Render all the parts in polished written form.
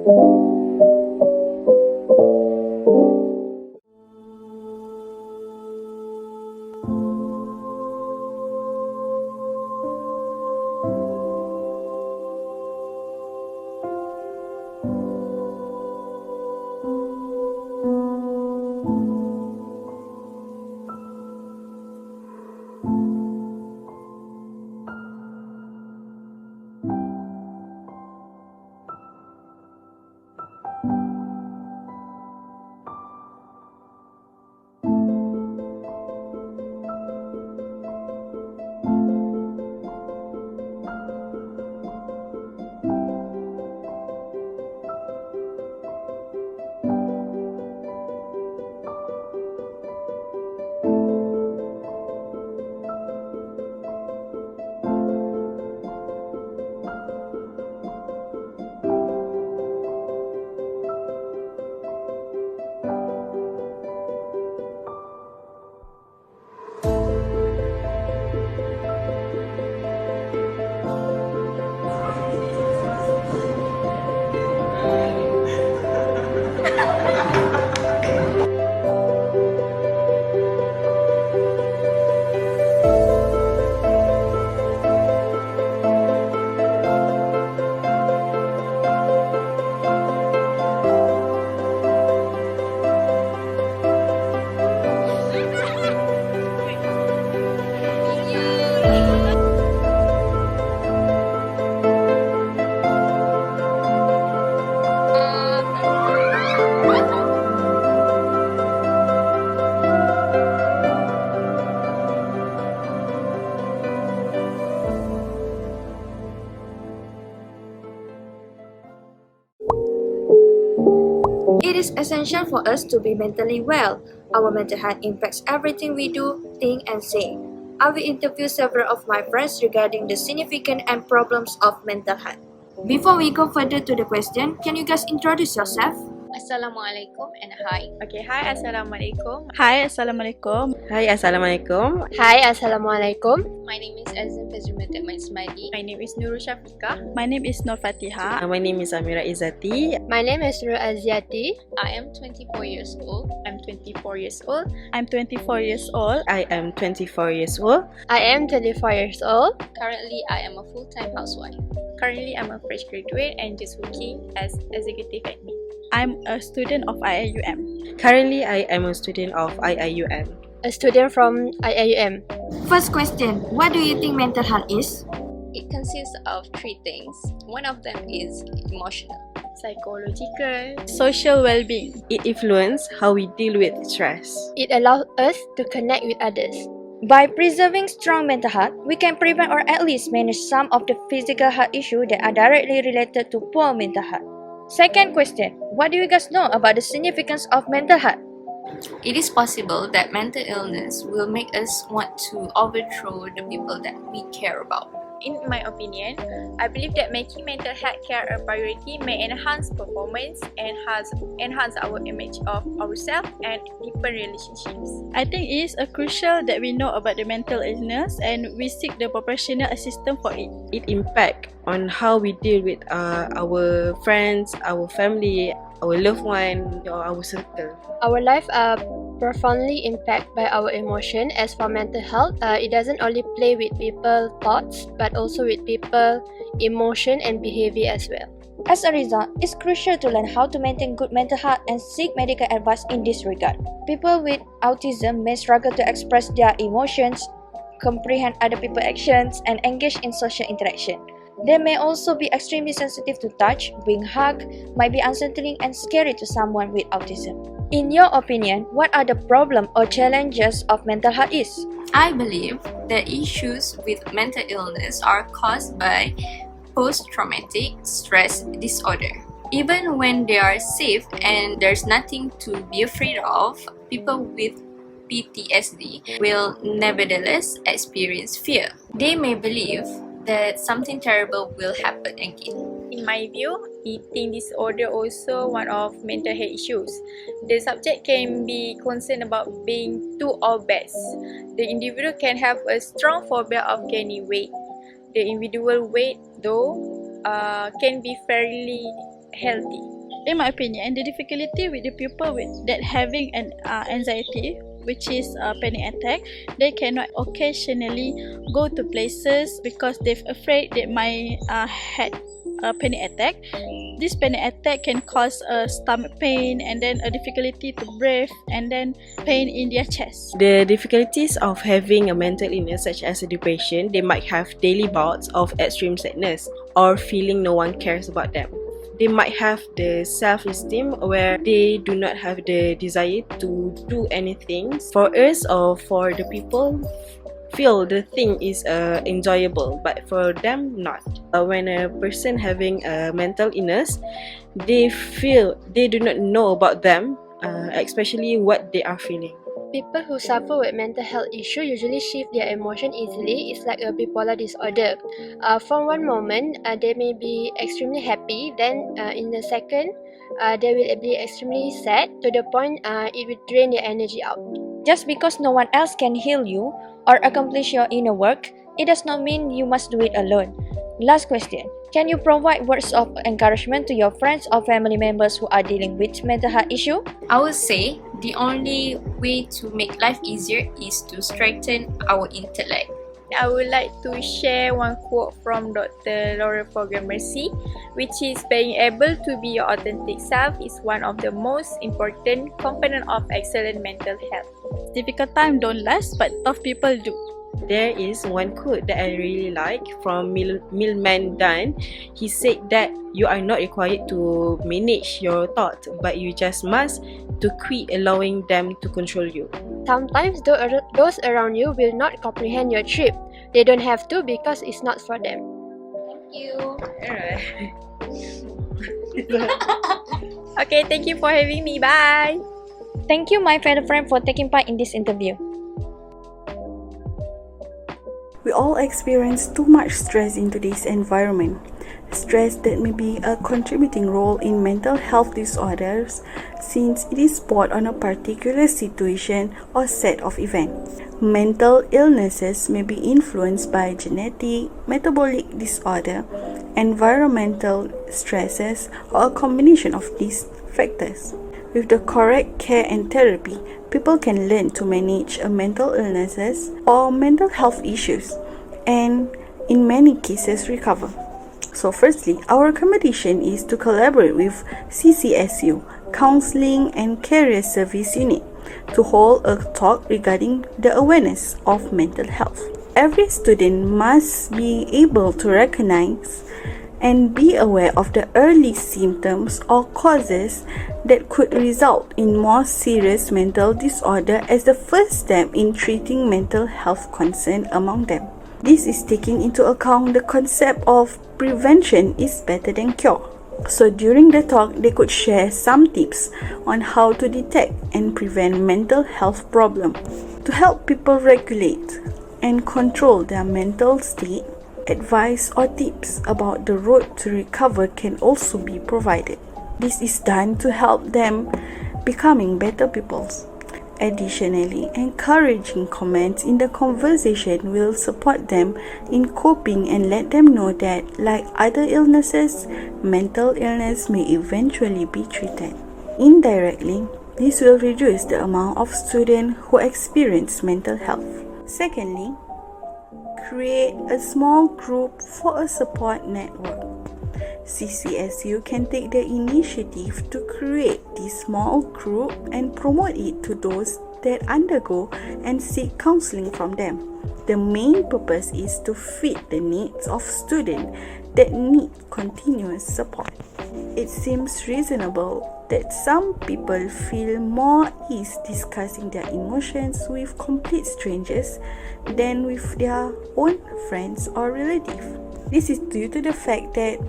It is essential for us to be mentally well. Our mental health impacts everything we do, think, and say. I will interview several of my friends regarding the significance and problems of mental health. Before we go further to the question, can you guys introduce yourself? Assalamualaikum and hi. Okay, hi, Assalamualaikum. Hi, Assalamualaikum. Hai, Assalamualaikum. Hi, Assalamualaikum. My name is Azim Fazrumatak Maismadi. My name is Nurul Syafiqah. My name is Nur Fatiha. My name is Amira Izzati. My name is Nur Aziati. I am 24 years old. I'm 24 years old. I'm 24 years old. I am 24 years old. I am 24 years old. Currently, I am a full-time housewife. Currently, I'm a fresh graduate and just working as executive admin. I'm a student of IIUM. Currently, I am a student of IIUM. A student from IIUM. First question, what do you think mental health is? It consists of three things. One of them is emotional. Psychological, social well-being. It influences how we deal with stress. It allows us to connect with others. By preserving strong mental health, we can prevent or at least manage some of the physical health issues that are directly related to poor mental health. Second question, what do you guys know about the significance of mental health? It is possible that mental illness will make us want to overthrow the people that we care about. In my opinion, I believe that making mental health care a priority may enhance performance, enhance our image of ourselves, and deepen relationships. I think it is crucial that we know about the mental illness and we seek the professional assistance for it. It impacts on how we deal with our friends, our family, our loved one, or our circle. Our lives are profoundly impacted by our emotion. As for mental health, it doesn't only play with people's thoughts, but also with people, emotion, and behavior as well. As a result, it's crucial to learn how to maintain good mental health and seek medical advice in this regard. People with autism may struggle to express their emotions, comprehend other people's actions, and engage in social interaction. They may also be extremely sensitive to touch, being hugged might be unsettling and scary to someone with autism. In your opinion, what are the problems or challenges of mental health is? I believe the issues with mental illness are caused by post-traumatic stress disorder. Even when they are safe and there's nothing to be afraid of, people with PTSD will nevertheless experience fear. They may believe that something terrible will happen again. In my view, eating disorder also one of mental health issues. The subject can be concerned about being too obese. The individual can have a strong phobia of gaining weight. The individual weight, though, can be fairly healthy. In my opinion, the difficulty with the people with that having an anxiety, which is a panic attack, they cannot occasionally go to places because they're afraid they might had a panic attack. This panic attack can cause a stomach pain and then a difficulty to breathe and then pain in their chest. The difficulties of having a mental illness such as a depression, they might have daily bouts of extreme sadness or feeling no one cares about them. They might have the self-esteem where they do not have the desire to do anything for us or for the people feel the thing is enjoyable, but for them not. When a person having a mental illness, they feel they do not know about them, especially what they are feeling. People who suffer with mental health issue usually shift their emotion easily. It's like a bipolar disorder. From one moment, they may be extremely happy, then in a second, they will be extremely sad to the point it will drain their energy out. Just because no one else can heal you or accomplish your inner work, it does not mean you must do it alone. Last question. Can you provide words of encouragement to your friends or family members who are dealing with mental health issue? I would say the only way to make life easier is to strengthen our intellect. I would like to share one quote from Dr. Laura Program Mercy, which is being able to be your authentic self is one of the most important components of excellent mental health. Difficult time don't last, but tough people do. There is one quote that I really like from Milman Dan. He said that you are not required to manage your thoughts, but you just must to quit allowing them to control you. Sometimes those around you will not comprehend your trip. They don't have to because it's not for them. Thank you. Alright. Okay, thank you for having me. Bye. Thank you, my fellow friend, for taking part in this interview. We all experience too much stress in today's environment. Stress that may be a contributing role in mental health disorders since it is brought on a particular situation or set of events. Mental illnesses may be influenced by genetic, metabolic disorder, environmental stresses, or a combination of these factors. With the correct care and therapy, people can learn to manage a mental illnesses or mental health issues and in many cases recover. So firstly, our recommendation is to collaborate with CCSU, Counseling and Career Service Unit, to hold a talk regarding the awareness of mental health. Every student must be able to recognize and be aware of the early symptoms or causes that could result in more serious mental disorder as the first step in treating mental health concern among them. This is taking into account the concept of prevention is better than cure. So during the talk, they could share some tips on how to detect and prevent mental health problems. To help people regulate and control their mental state, advice or tips about the road to recover can also be provided. This is done to help them becoming better people. Additionally, encouraging comments in the conversation will support them in coping and let them know that, like other illnesses, mental illness may eventually be treated. Indirectly, this will reduce the amount of students who experience mental health. Secondly, create a small group for a support network. CCSU can take the initiative to create this small group and promote it to those that undergo and seek counseling from them. The main purpose is to fit the needs of students that need continuous support. It seems reasonable that some people feel more ease discussing their emotions with complete strangers than with their own friends or relatives. This is due to the fact that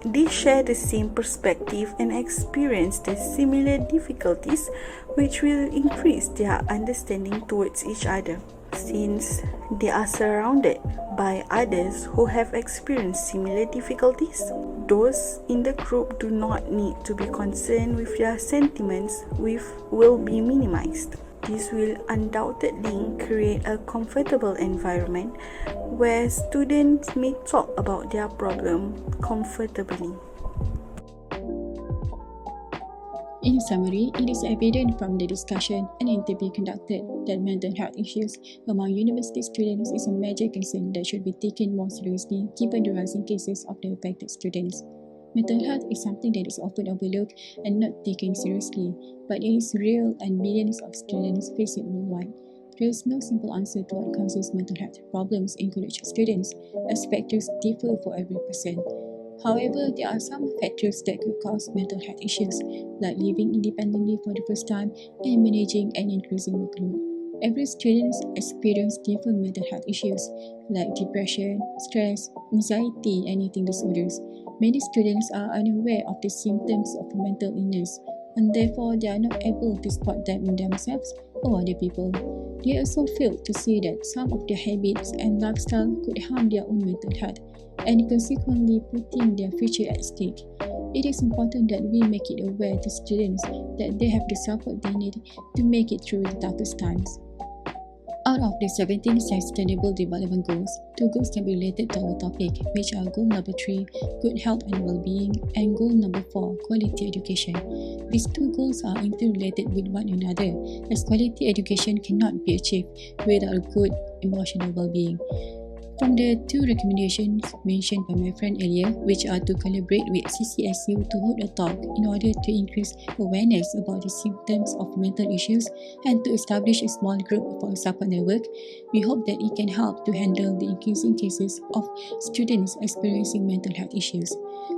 they share the same perspective and experience the similar difficulties, which will increase their understanding towards each other. Since they are surrounded by others who have experienced similar difficulties, those in the group do not need to be concerned with their sentiments, which will be minimized. This will undoubtedly create a comfortable environment where students may talk about their problem comfortably. In summary, it is evident from the discussion and interview conducted that mental health issues among university students is a major concern that should be taken more seriously given the rising cases of the affected students. Mental health is something that is often overlooked and not taken seriously, but it is real and millions of students face it worldwide. There is no simple answer to what causes mental health problems in college students, as factors differ for every person. However, there are some factors that could cause mental health issues, like living independently for the first time and managing an increasing workload. Every student experiences different mental health issues, like depression, stress, anxiety, and eating disorders. Many students are unaware of the symptoms of mental illness, and therefore they are not able to spot them in themselves or other people. They also fail to see that some of their habits and lifestyle could harm their own mental health, and consequently putting their future at stake. It is important that we make it aware to students that they have the support they need to make it through the toughest times. Out of the 17 Sustainable Development Goals, 2 goals can be related to our topic, which are Goal number 3, Good Health and Well-being, and Goal number 4, Quality Education. These 2 goals are interrelated with one another, as quality education cannot be achieved without good emotional well-being. From the 2 recommendations mentioned by my friend earlier, which are to collaborate with CCSU to hold a talk in order to increase awareness about the symptoms of mental issues and to establish a small group for a support network, we hope that it can help to handle the increasing cases of students experiencing mental health issues.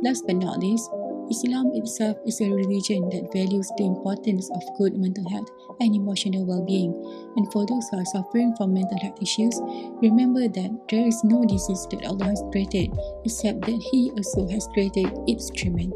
Last but not least, Islam itself is a religion that values the importance of good mental health and emotional well-being. And for those who are suffering from mental health issues, remember that there is no disease that Allah has created, except that He also has created its treatment.